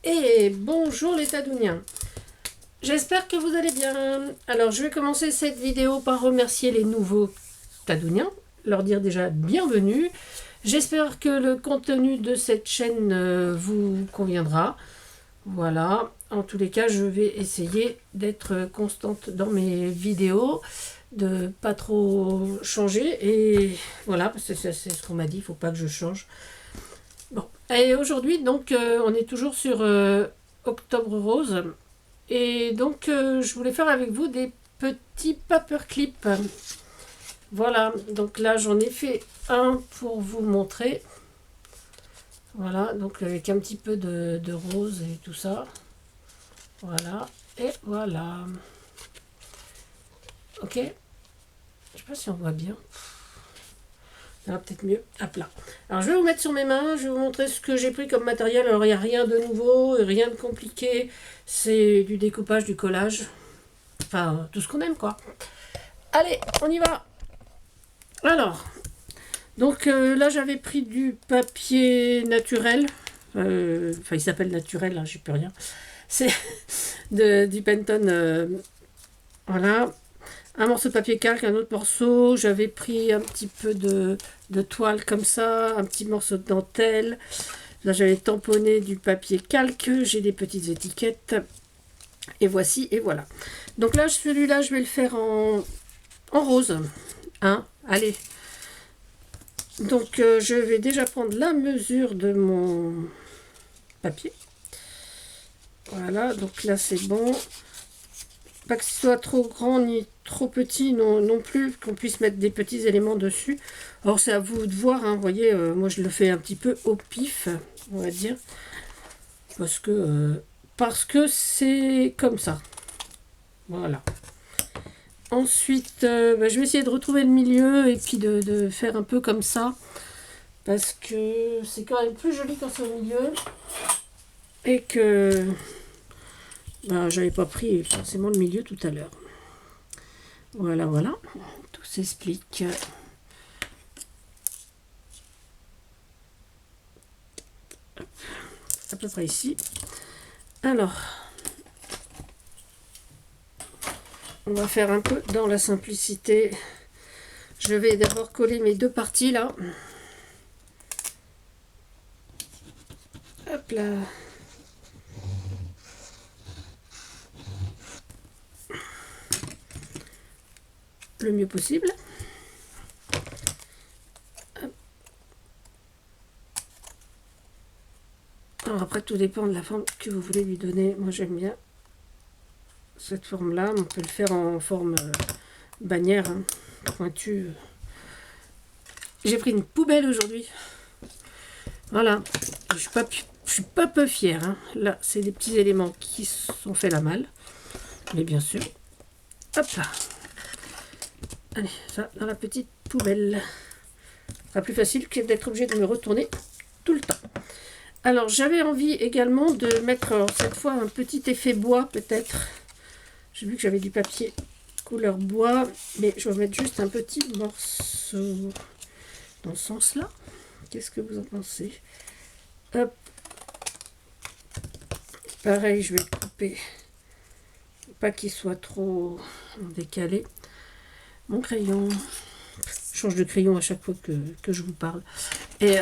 Et bonjour les Tadouniens, j'espère que vous allez bien. Alors je vais commencer cette vidéo par remercier les nouveaux Tadouniens, leur dire déjà bienvenue. J'espère que le contenu de cette chaîne vous conviendra. Voilà, en tous les cas je vais essayer d'être constante dans mes vidéos, de pas trop changer et voilà, parce que c'est ce qu'on m'a dit, il ne faut pas que je change. Bon, et aujourd'hui, donc, on est toujours sur Octobre Rose. Et donc, je voulais faire avec vous des petits paperclips. Voilà, donc là, j'en ai fait un pour vous montrer. Voilà, donc avec un petit peu de rose et tout ça. Voilà, et voilà. Ok, je sais pas si on voit bien. Ah, peut-être mieux à plat. Alors je vais vous mettre sur mes mains, je vais vous montrer ce que j'ai pris comme matériel. Alors il n'y a rien de nouveau, rien de compliqué. C'est du découpage, du collage. Enfin, tout ce qu'on aime quoi. Allez, on y va. Alors, donc là j'avais pris du papier naturel. Enfin il s'appelle naturel, hein, j'y peux rien. C'est du Penton. Voilà. Un morceau de papier calque, un autre morceau. J'avais pris un petit peu de toile comme ça, un petit morceau de dentelle. Là, j'avais tamponné du papier calque. J'ai des petites étiquettes. Et voici, et voilà. Donc là, celui-là, je vais le faire en rose. Hein, allez. Donc, je vais déjà prendre la mesure de mon papier. Voilà, donc là, c'est bon. Pas que ce soit trop grand ni trop petit non plus, qu'on puisse mettre des petits éléments dessus. Alors c'est à vous de voir, hein, vous voyez, moi je le fais un petit peu au pif, on va dire. Parce que c'est comme ça. Voilà. Ensuite, je vais essayer de retrouver le milieu et puis de faire un peu comme ça. Parce que c'est quand même plus joli quand c'est au milieu. Et que j'avais pas pris forcément le milieu tout à l'heure. Voilà, voilà, tout s'explique. À peu près ici. Alors, on va faire un peu dans la simplicité. Je vais d'abord coller mes deux parties là. Hop là. Le mieux possible. Alors après, tout dépend de la forme que vous voulez lui donner. Moi, j'aime bien cette forme-là. On peut le faire en forme bannière, hein, pointue. J'ai pris une poubelle aujourd'hui. Voilà. Je suis pas peu fière. Hein. Là, c'est des petits éléments qui sont faits la malle. Mais bien sûr. Hop là. Allez, ça dans la petite poubelle. Ce sera plus facile que d'être obligé de me retourner tout le temps. Alors, j'avais envie également de mettre, cette fois, un petit effet bois, peut-être. J'ai vu que j'avais du papier couleur bois, mais je vais mettre juste un petit morceau dans ce sens-là. Qu'est-ce que vous en pensez? Hop. Pareil, je vais le couper. Pas qu'il soit trop décalé. Mon crayon. Je change de crayon à chaque fois que je vous parle. Et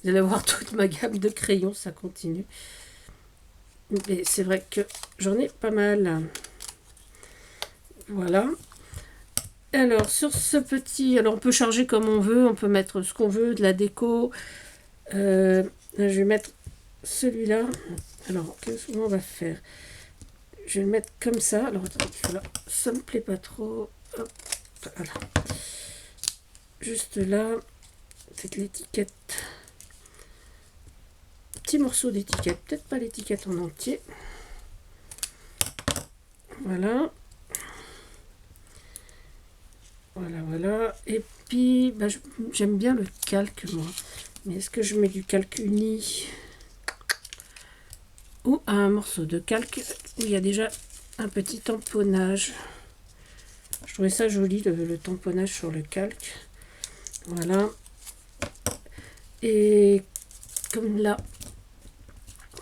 vous allez voir toute ma gamme de crayons, ça continue. Mais c'est vrai que j'en ai pas mal. Voilà. Alors, sur ce petit... Alors, on peut charger comme on veut. On peut mettre ce qu'on veut, de la déco. Je vais mettre celui-là. Alors, qu'est-ce qu'on va faire? Je vais le mettre comme ça. Alors, attends, voilà. Ça me plaît pas trop. Hop, voilà. Juste là. C'est l'étiquette. Petit morceau d'étiquette. Peut-être pas l'étiquette en entier. Voilà. Voilà, voilà. Et puis, j'aime bien le calque, moi. Mais est-ce que je mets du calque uni ou un morceau de calque où il y a déjà un petit tamponnage? Je trouvais ça joli, le tamponnage sur le calque. Voilà. Et comme là,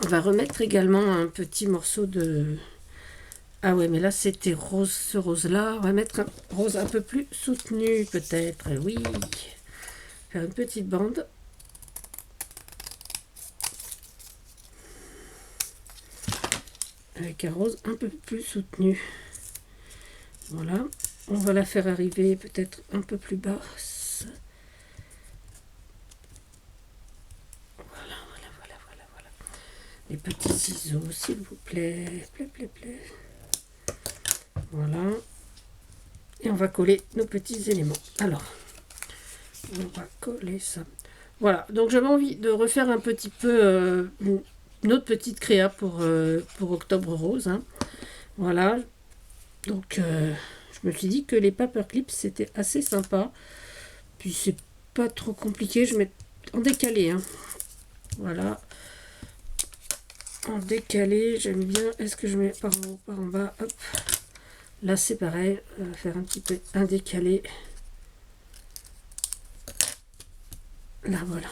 On va remettre également un petit morceau de... Ah ouais, mais là, c'était rose, ce rose-là. On va mettre un rose un peu plus soutenu, peut-être. Oui. Faire une petite bande. Avec un rose un peu plus soutenu. Voilà. On va la faire arriver peut-être un peu plus basse. Voilà. Les petits ciseaux, s'il vous plaît. Voilà. Et on va coller nos petits éléments. Alors, on va coller ça. Voilà. Donc, j'avais envie de refaire un petit peu une autre petite créa pour Octobre Rose. Hein. Voilà. Donc, je me suis dit que les paperclips, c'était assez sympa. Puis, c'est pas trop compliqué. Je mets en décalé. Hein. Voilà. En décalé, j'aime bien. Est-ce que je mets par en haut, par en bas? Hop. Là, c'est pareil. On va faire un petit peu un décalé. Là, voilà.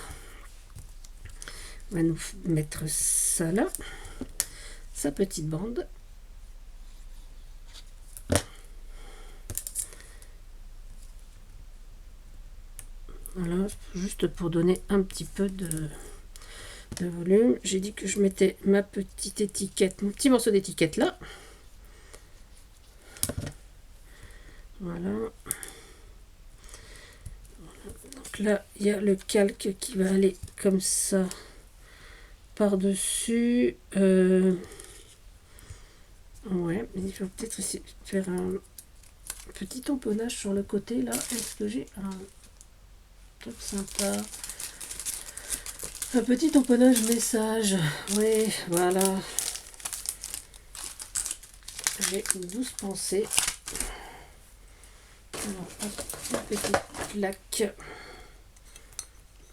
On va nous mettre ça là. Sa petite bande. Voilà, juste pour donner un petit peu de volume. J'ai dit que je mettais ma petite étiquette, mon petit morceau d'étiquette là. Voilà. Donc là, il y a le calque qui va aller comme ça par-dessus. Ouais, mais il faut peut-être essayer de faire un petit tamponnage sur le côté là. Est-ce que j'ai un truc sympa? Un petit tamponnage message. Oui, voilà. J'ai une douce pensée. Alors, hop, une petite plaque.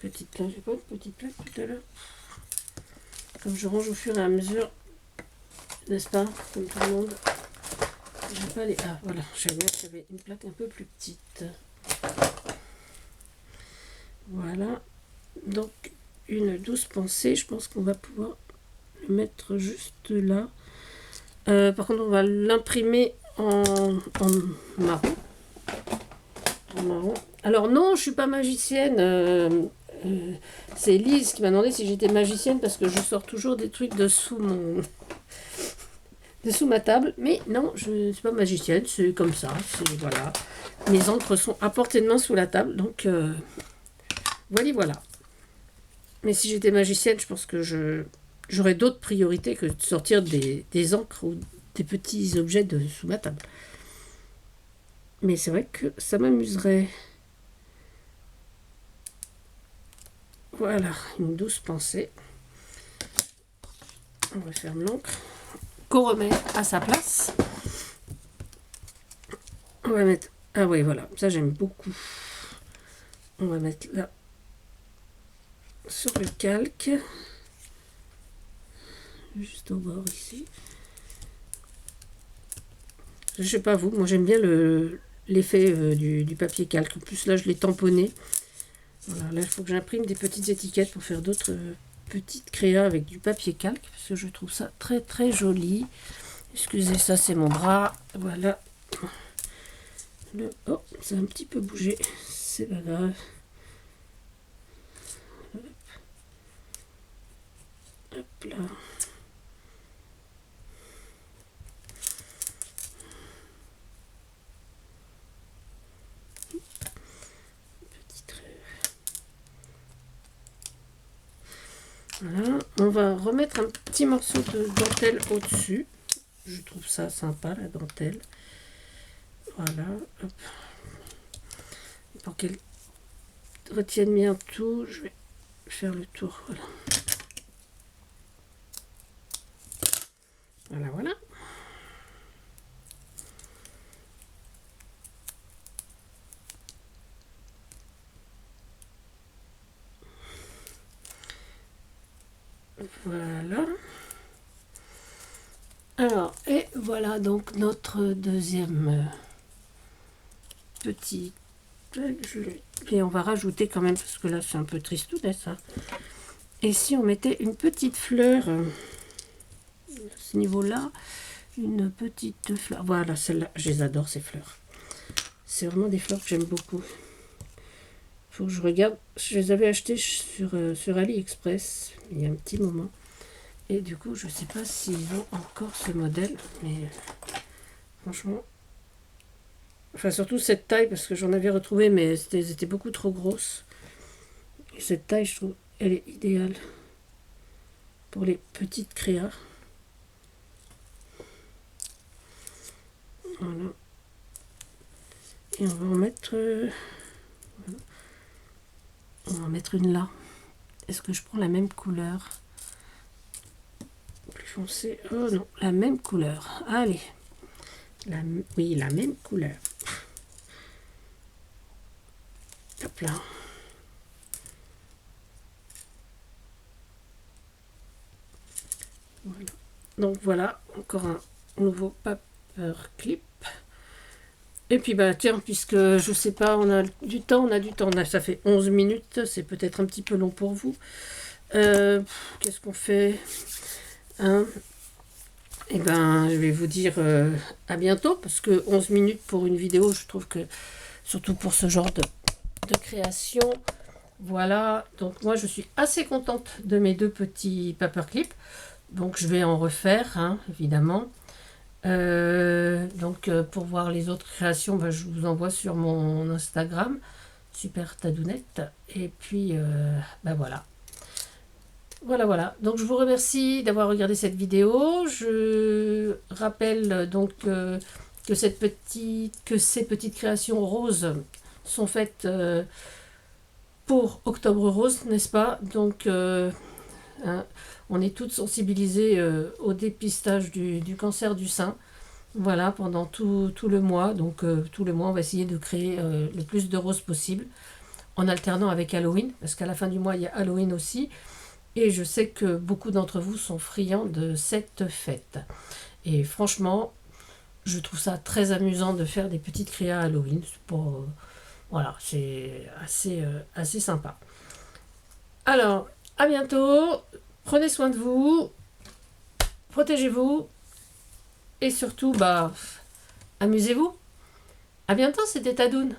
Petite plaque, j'ai pas de petite plaque tout à l'heure. Comme je range au fur et à mesure, n'est-ce pas? Comme tout le monde. J'ai pas les... Ah, voilà, j'avais qu'il y avait une plaque un peu plus petite. Voilà. Donc, une douce pensée. Je pense qu'on va pouvoir le mettre juste là. Par contre, on va l'imprimer en marron. Alors non, je suis pas magicienne. C'est Lise qui m'a demandé si j'étais magicienne parce que je sors toujours des trucs dessous ma table. Mais non, je ne suis pas magicienne, c'est comme ça. Voilà. Mes encres sont à portée de main sous la table, donc voilà. Mais si j'étais magicienne, je pense que j'aurais d'autres priorités que de sortir des encres ou des petits objets sous ma table. Mais c'est vrai que ça m'amuserait. Voilà, une douce pensée. On referme l'encre. Qu'on remet à sa place. On va mettre... Ah oui, voilà, ça j'aime beaucoup. On va mettre là, sur le calque. Juste au bord ici. Je sais pas vous, moi j'aime bien l'effet du papier calque. En plus là je l'ai tamponné. Voilà, là il faut que j'imprime des petites étiquettes pour faire d'autres petites créas avec du papier calque. Parce que je trouve ça très très joli. Excusez, ça c'est mon bras. Voilà. Oh, ça a un petit peu bougé. C'est pas grave. Hop là. Voilà, on va remettre un petit morceau de dentelle au-dessus. Je trouve ça sympa, la dentelle. Voilà. Hop. Pour qu'elle retienne bien tout, je vais faire le tour. Voilà. Voilà, voilà. Voilà. Alors, et voilà donc notre deuxième petit... Et on va rajouter quand même, parce que là c'est un peu tristounet ça. Et si on mettait une petite fleur ce niveau-là, une petite fleur. Voilà, celle-là, je les adore, ces fleurs. C'est vraiment des fleurs que j'aime beaucoup. Faut que je regarde. Je les avais achetées sur AliExpress il y a un petit moment. Et du coup, je ne sais pas s'ils ont encore ce modèle. Mais franchement... Enfin, surtout cette taille, parce que j'en avais retrouvé, mais elles étaient beaucoup trop grosses. Et cette taille, je trouve, elle est idéale pour les petites créas. Voilà. Et on va en mettre... voilà. On va en mettre une là. Est-ce que je prends la même couleur? Plus foncé. Oh non, la même couleur. Allez. Oui, la même couleur. Hop là. Voilà. Donc voilà, encore un nouveau paperclip. Et puis bah tiens, puisque je sais pas, on a du temps, ça fait 11 minutes, c'est peut-être un petit peu long pour vous. Qu'est-ce qu'on fait, hein? Eh ben, je vais vous dire à bientôt, parce que 11 minutes pour une vidéo, je trouve que, surtout pour ce genre de création, voilà. Donc moi, je suis assez contente de mes deux petits paperclips. Donc je vais en refaire, hein, évidemment. Pour voir les autres créations, je vous envoie sur mon Instagram, Super Tadounette. Et puis, voilà. Voilà. Donc je vous remercie d'avoir regardé cette vidéo. Je rappelle donc que ces petites créations roses sont faites pour Octobre Rose, n'est-ce pas? Donc hein, on est toutes sensibilisées au dépistage du cancer du sein. Voilà, pendant tout le mois. Donc tout le mois, on va essayer de créer le plus de roses possible en alternant avec Halloween, parce qu'à la fin du mois, il y a Halloween aussi. Et je sais que beaucoup d'entre vous sont friands de cette fête. Et franchement, je trouve ça très amusant de faire des petites créas Halloween. Voilà, c'est assez sympa. Alors, à bientôt. Prenez soin de vous. Protégez-vous. Et surtout, amusez-vous. À bientôt, c'était Tadoun.